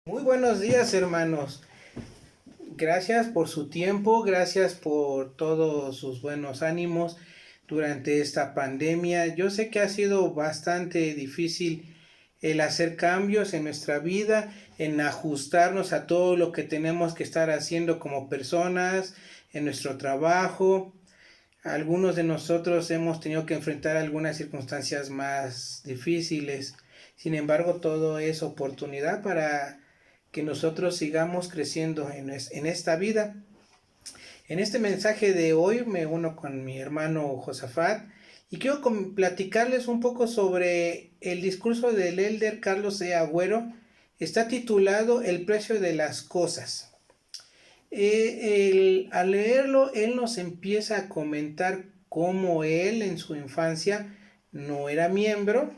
Muy buenos días, hermanos. Gracias por su tiempo, gracias por todos sus buenos ánimos durante esta pandemia. Yo sé que ha sido bastante difícil el hacer cambios en nuestra vida, en ajustarnos a todo lo que tenemos que estar haciendo como personas, en nuestro trabajo. Algunos de nosotros hemos tenido que enfrentar algunas circunstancias más difíciles. Sin embargo, todo es oportunidad para que nosotros sigamos creciendo en esta vida. En este mensaje de hoy me uno con mi hermano Josafat y quiero platicarles un poco sobre el discurso del elder Carlos E. Agüero. Está titulado El precio de las cosas. Al leerlo, él nos empieza a comentar cómo él en su infancia no era miembro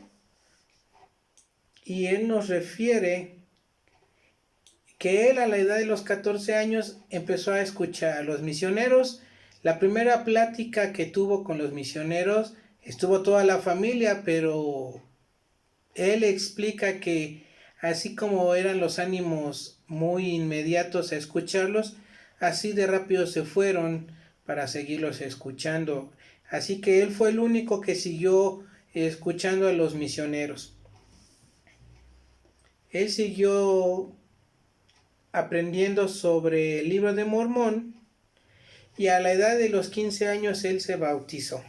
y él nos refiere que él a la edad de los 14 años empezó a escuchar a los misioneros. La primera plática que tuvo con los misioneros estuvo toda la familia, pero él explica que así como eran los ánimos muy inmediatos a escucharlos, así de rápido se fueron para seguirlos escuchando. Así que él fue el único que siguió escuchando a los misioneros. Él siguió aprendiendo sobre el libro de Mormón y a la edad de los 15 años él se bautizó.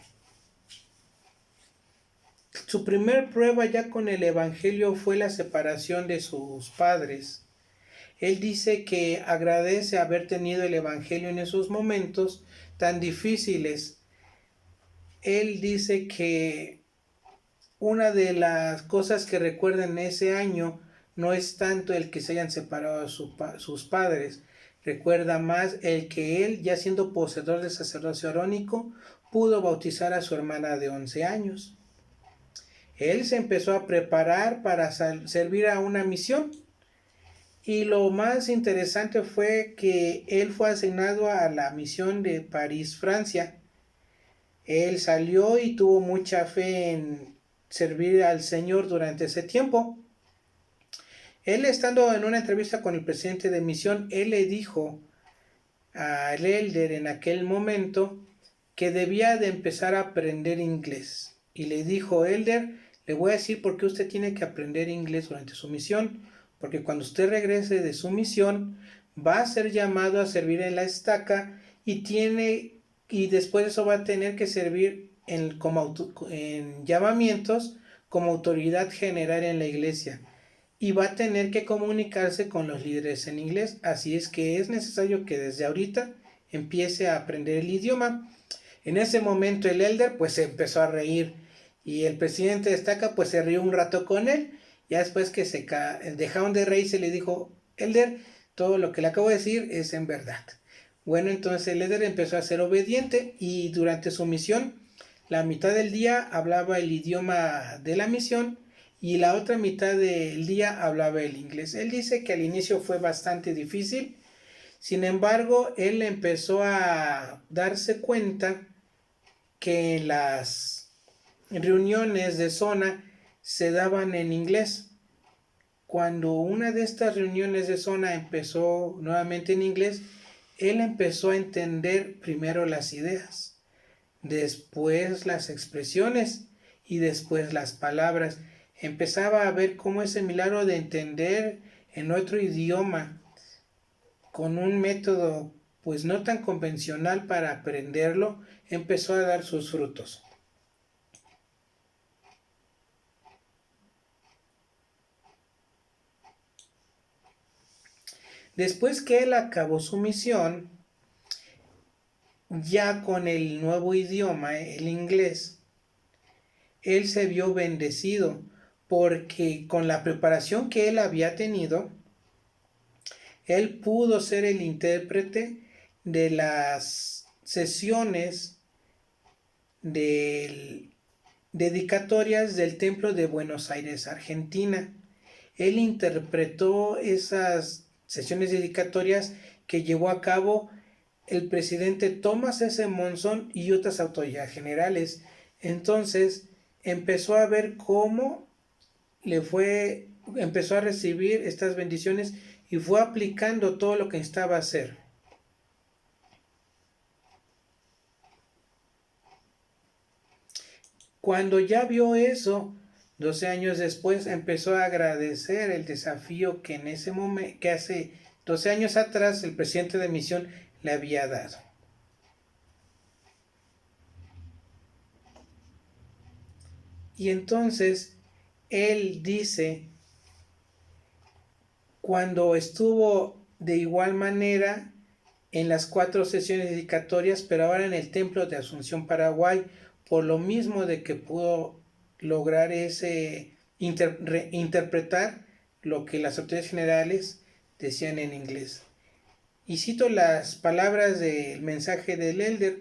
Su primer prueba ya con el Evangelio fue la separación de sus padres. Él dice que agradece haber tenido el Evangelio en esos momentos tan difíciles. Él dice que una de las cosas que recuerda en ese año no es tanto el que se hayan separado sus padres, recuerda más el que él, ya siendo poseedor del sacerdocio arónico, pudo bautizar a su hermana de 11 años. Él se empezó a preparar para servir a una misión. Y lo más interesante fue que él fue asignado a la misión de París, Francia. Él salió y tuvo mucha fe en servir al Señor durante ese tiempo. Él, estando en una entrevista con el presidente de misión, él le dijo al elder en aquel momento que debía de empezar a aprender inglés. Y le dijo: elder, le voy a decir por qué usted tiene que aprender inglés durante su misión, porque cuando usted regrese de su misión va a ser llamado a servir en la estaca y después de eso va a tener que servir en llamamientos como autoridad general en la iglesia y va a tener que comunicarse con los líderes en inglés. Así es que es necesario que desde ahorita empiece a aprender el idioma. En ese momento el elder pues se empezó a reír y el presidente de estaca pues se rió un rato con él. Ya después que dejaron de reírse le dijo: elder, todo lo que le acabo de decir es en verdad. Bueno, entonces el elder empezó a ser obediente y durante su misión la mitad del día hablaba el idioma de la misión y la otra mitad del día hablaba el inglés. Él dice que al inicio fue bastante difícil, sin embargo, él empezó a darse cuenta que las reuniones de zona se daban en inglés. Cuando una de estas reuniones de zona empezó nuevamente en inglés, él empezó a entender primero las ideas, después las expresiones y después las palabras. Empezaba a ver cómo ese milagro de entender en otro idioma con un método pues no tan convencional para aprenderlo empezó a dar sus frutos. Después que él acabó su misión, ya con el nuevo idioma, el inglés, él se vio bendecido porque con la preparación que él había tenido, él pudo ser el intérprete de las sesiones dedicatorias del Templo de Buenos Aires, Argentina. Él interpretó esas sesiones dedicatorias que llevó a cabo el presidente Thomas S. Monson y otras autoridades generales. Entonces empezó a ver cómo le fue empezó a recibir estas bendiciones y fue aplicando todo lo que necesitaba hacer. Cuando ya vio eso, 12 años después, empezó a agradecer el desafío que en ese momento, que hace 12 años atrás el presidente de misión le había dado. Y entonces él dice, cuando estuvo de igual manera en las 4 sesiones dedicatorias, pero ahora en el Templo de Asunción, Paraguay, por lo mismo de que pudo lograr interpretar lo que las autoridades generales decían en inglés. Y cito las palabras del mensaje del Elder: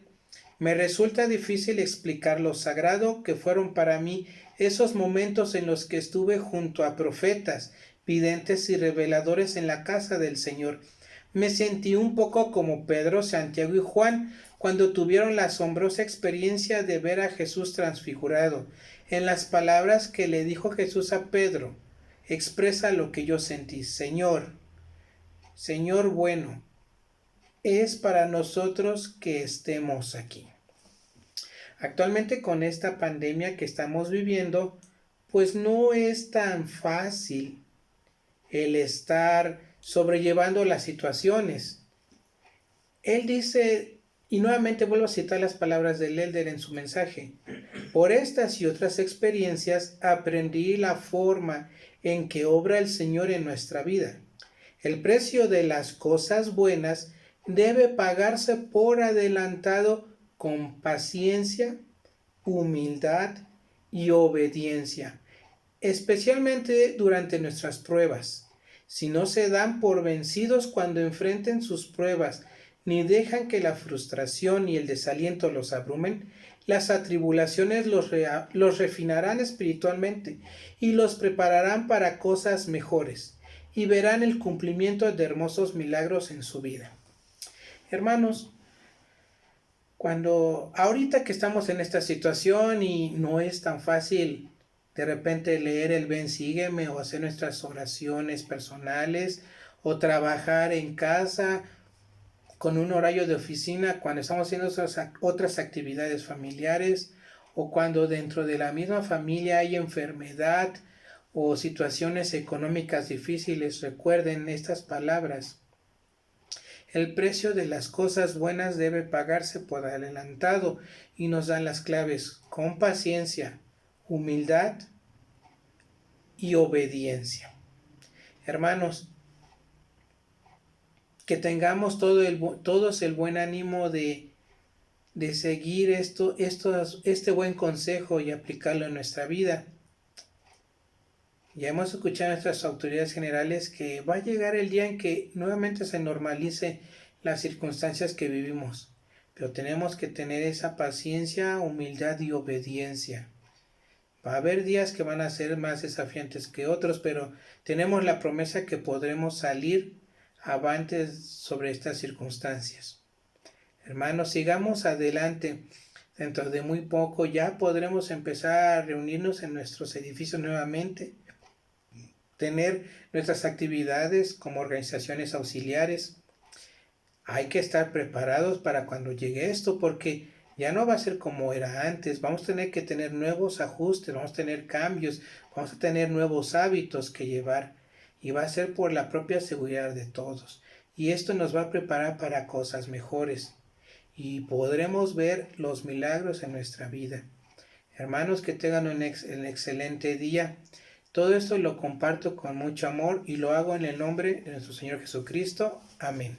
me resulta difícil explicar lo sagrado que fueron para mí esos momentos en los que estuve junto a profetas, videntes y reveladores en la casa del Señor. Me sentí un poco como Pedro, Santiago y Juan cuando tuvieron la asombrosa experiencia de ver a Jesús transfigurado. En las palabras que le dijo Jesús a Pedro, expresa lo que yo sentí. Señor, Señor bueno, es para nosotros que estemos aquí. Actualmente con esta pandemia que estamos viviendo, pues no es tan fácil el estar sobrellevando las situaciones. Él dice, y nuevamente vuelvo a citar las palabras del Elder en su mensaje: por estas y otras experiencias aprendí la forma en que obra el Señor en nuestra vida. El precio de las cosas buenas debe pagarse por adelantado con paciencia, humildad y obediencia, especialmente durante nuestras pruebas. Si no se dan por vencidos cuando enfrenten sus pruebas, ni dejan que la frustración y el desaliento los abrumen, las atribulaciones los refinarán espiritualmente y los prepararán para cosas mejores, y verán el cumplimiento de hermosos milagros en su vida. Hermanos, cuando ahorita que estamos en esta situación y no es tan fácil de repente leer el Ven Sígueme o hacer nuestras oraciones personales o trabajar en casa con un horario de oficina, cuando estamos haciendo otras actividades familiares o cuando dentro de la misma familia hay enfermedad o situaciones económicas difíciles, recuerden estas palabras: el precio de las cosas buenas debe pagarse por adelantado, y nos dan las claves: con paciencia, humildad y obediencia. Hermanos, que tengamos todos el buen ánimo de seguir este buen consejo y aplicarlo en nuestra vida. Ya hemos escuchado a nuestras autoridades generales que va a llegar el día en que nuevamente se normalice las circunstancias que vivimos, pero tenemos que tener esa paciencia, humildad y obediencia. Va a haber días que van a ser más desafiantes que otros, pero tenemos la promesa que podremos salir avantes sobre estas circunstancias. Hermanos, sigamos adelante. Dentro de muy poco ya podremos empezar a reunirnos en nuestros edificios nuevamente, tener nuestras actividades como organizaciones auxiliares. Hay que estar preparados para cuando llegue esto, porque ya no va a ser como era antes. Vamos a tener que tener nuevos ajustes, vamos a tener cambios, vamos a tener nuevos hábitos que llevar, y va a ser por la propia seguridad de todos. Y esto nos va a preparar para cosas mejores y podremos ver los milagros en nuestra vida. Hermanos, que tengan un excelente día. Todo esto lo comparto con mucho amor y lo hago en el nombre de nuestro Señor Jesucristo. Amén.